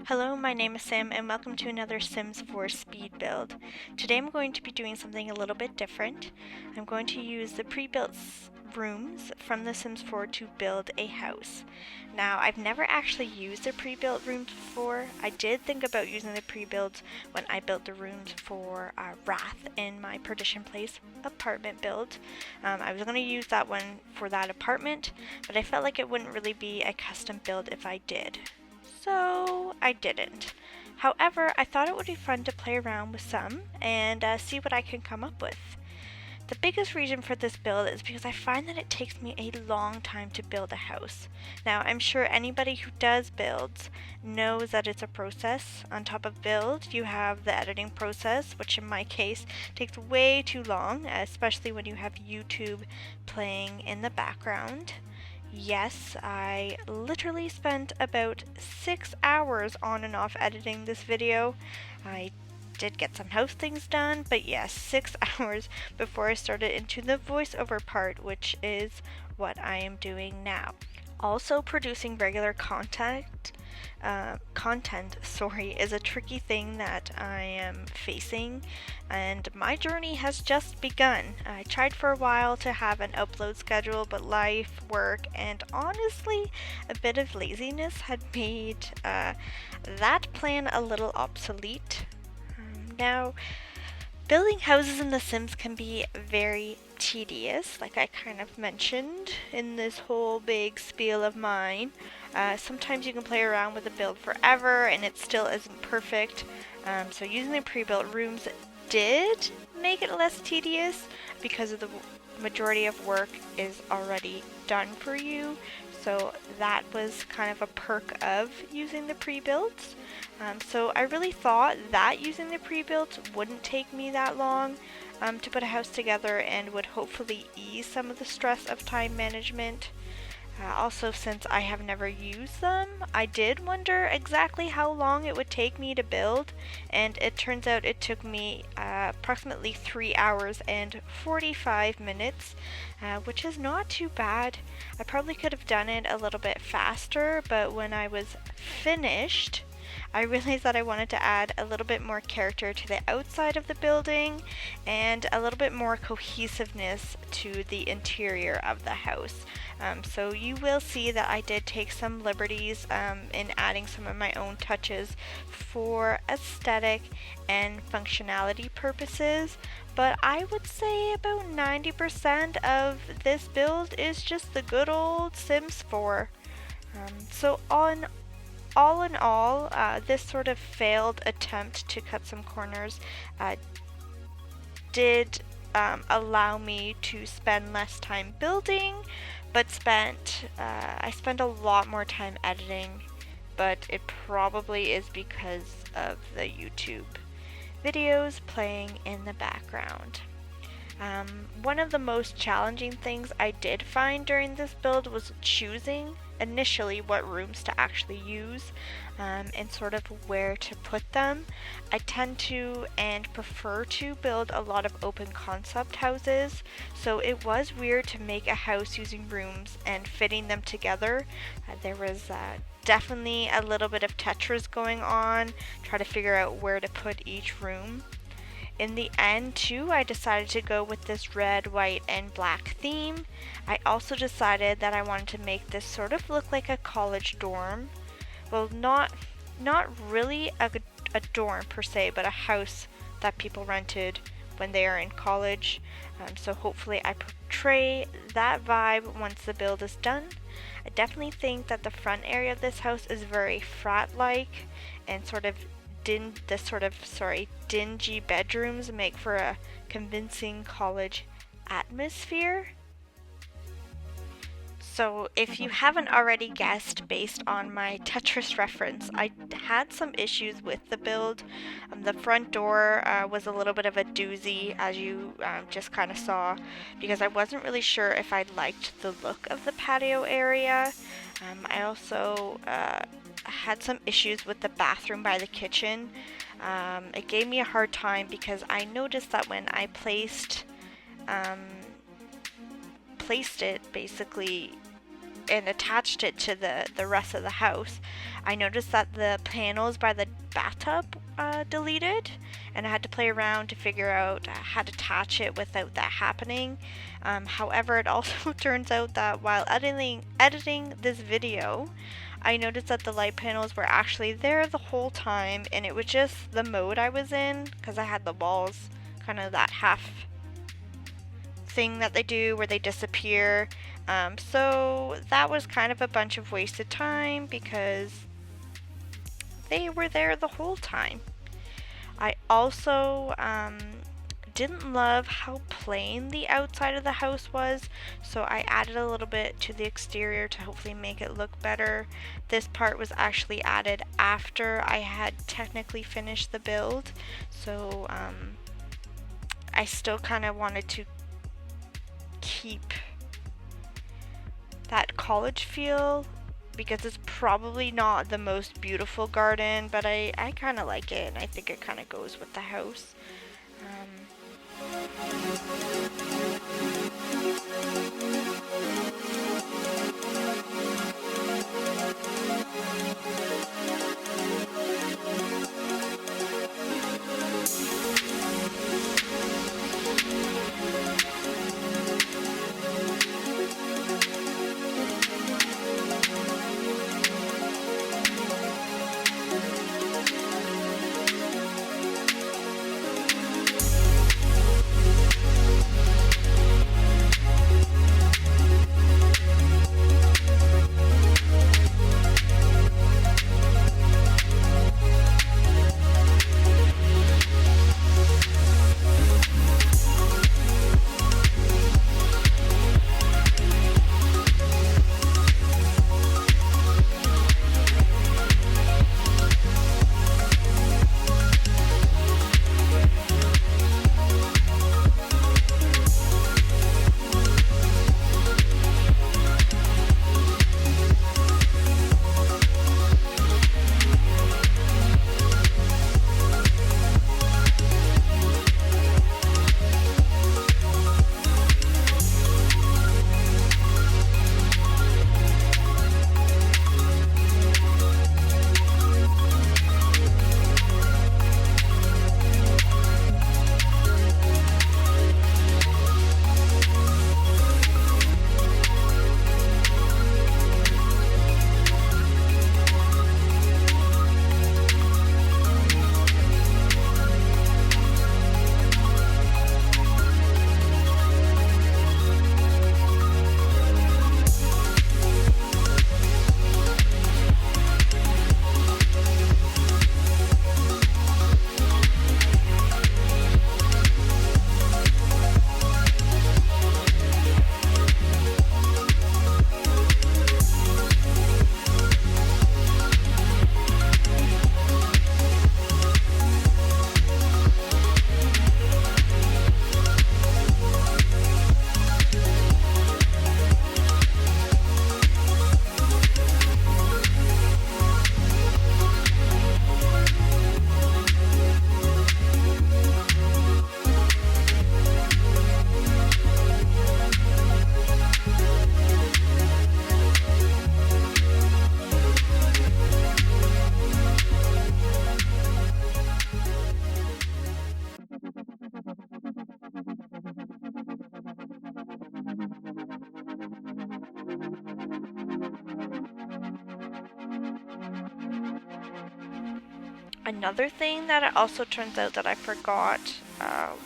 Hello, my name is Sam and welcome to another Sims 4 speed build. Today I'm going to be doing something a little bit different. I'm going to use the pre-built rooms from The Sims 4 to build a house. Now, I've never actually used the pre-built rooms before. I did think about using the pre-builds when I built the rooms for Wrath in my Perdition Place apartment build. I was going to use that one for that apartment, but I felt like it wouldn't really be a custom build if I did. So I didn't. However, I thought it would be fun to play around with some and see what I can come up with. The biggest reason for this build is because I find that it takes me a long time to build a house. Now, I'm sure anybody who does builds knows that it's a process. On top of build, you have the editing process, which in my case takes way too long, especially when you have YouTube playing in the background. Yes, I literally spent about 6 hours on and off editing this video. I did get some house things done, but yes, 6 hours before I started into the voiceover part, which is what I am doing now. Also, producing regular content is a tricky thing that I am facing, and my journey has just begun. I tried for a while to have an upload schedule, but life, work, and honestly a bit of laziness had made that plan a little obsolete. Now, building houses in The Sims can be very tedious, like I kind of mentioned in this whole big spiel of mine. Sometimes you can play around with a build forever and it still isn't perfect. So using the pre-built rooms did make it less tedious because of the majority of work is already done for you. So that was kind of a perk of using the pre-builds. So I really thought that using the pre-builds wouldn't take me that long to put a house together and would hopefully ease some of the stress of time management. Also, since I have never used them, I did wonder exactly how long it would take me to build, and it turns out it took me approximately 3 hours and 45 minutes, which is not too bad. I probably could have done it a little bit faster, but when I was finished, I realized that I wanted to add a little bit more character to the outside of the building and a little bit more cohesiveness to the interior of the house. So you will see that I did take some liberties in adding some of my own touches for aesthetic and functionality purposes, but I would say about 90% of this build is just the good old Sims 4. So all in all, this sort of failed attempt to cut some corners did allow me to spend less time building, but I spent a lot more time editing, but it probably is because of the YouTube videos playing in the background. One of the most challenging things I did find during this build was choosing initially what rooms to actually use and sort of where to put them. I tend to and prefer to build a lot of open concept houses, so it was weird to make a house using rooms and fitting them together. There was definitely a little bit of Tetris going on, try to figure out where to put each room. In the end, too, I decided to go with this red, white, and black theme. I also decided that I wanted to make this sort of look like a college dorm. Well, not really a dorm per se, but a house that people rented when they are in college. So hopefully I portray that vibe once the build is done. I definitely think that the front area of this house is very frat-like and sort of dingy bedrooms make for a convincing college atmosphere. So if you haven't already guessed based on my Tetris reference, I had some issues with the build. The front door was a little bit of a doozy, as you just kind of saw, because I wasn't really sure if I liked the look of the patio area. I also had some issues with the bathroom by the kitchen. It gave me a hard time because I noticed that when I placed it basically and attached it to the rest of the house, I noticed that the panels by the bathtub deleted, and I had to play around to figure out how to attach it without that happening. However, it also turns out that while editing this video, I noticed that the light panels were actually there the whole time, and it was just the mode I was in, because I had the walls kind of that half thing that they do where they disappear. So that was kind of a bunch of wasted time because they were there the whole time. I also didn't love how plain the outside of the house was, so I added a little bit to the exterior to hopefully make it look better. This part was actually added after I had technically finished the build, so I still kind of wanted to keep that college feel, because it's probably not the most beautiful garden, but I kind of like it, and I think it kind of goes with the house. Another thing that it also turns out that I forgot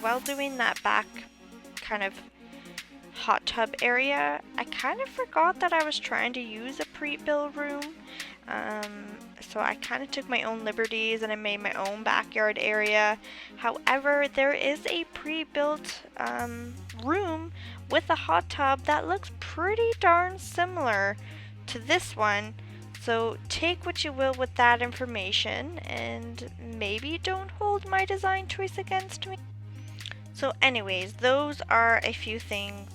while doing that back kind of hot tub area, I kind of forgot that I was trying to use a pre-built room. So I kind of took my own liberties and I made my own backyard area. However, there is a pre-built room with a hot tub that looks pretty darn similar to this one. So take what you will with that information, and maybe don't hold my design choice against me. So anyways, those are a few things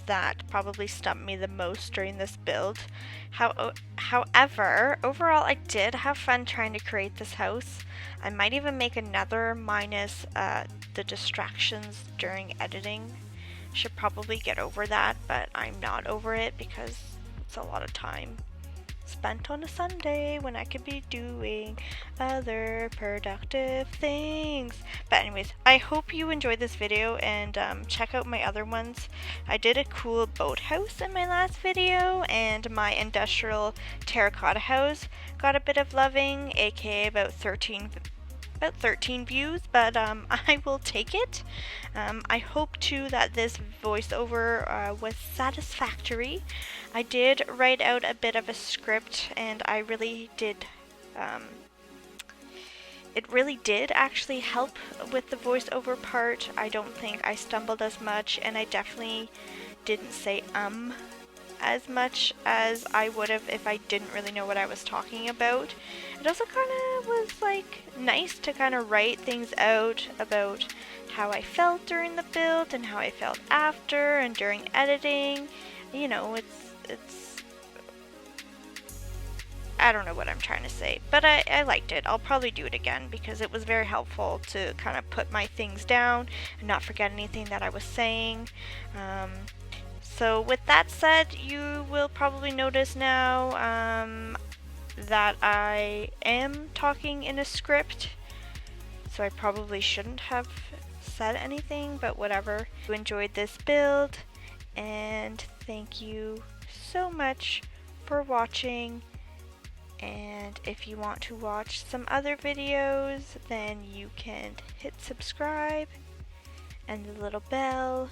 that probably stumped me the most during this build. However, overall I did have fun trying to create this house. I might even make another minus the distractions during editing Should probably get over that, but I'm not over it because it's a lot of time spent on a Sunday when I could be doing other productive things. But anyways, I hope you enjoyed this video, and check out my other ones. I did a cool boathouse in my last video, and my industrial terracotta house got a bit of loving, aka about 13 views, but I will take it. I hope too that this voiceover was satisfactory. I did write out a bit of a script, and I really did. It really did actually help with the voiceover part. I don't think I stumbled as much, and I definitely didn't say as much as I would have if I didn't really know what I was talking about. It also kind of was like nice to kind of write things out about how I felt during the build and how I felt after and during editing. You know, it's I don't know what I'm trying to say, but I liked it. I'll probably do it again because it was very helpful to kind of put my things down and not forget anything that I was saying. So with that said, you will probably notice now that I am talking in a script, so I probably shouldn't have said anything, but whatever. You enjoyed this build, and thank you so much for watching. And if you want to watch some other videos, then you can hit subscribe and the little bell.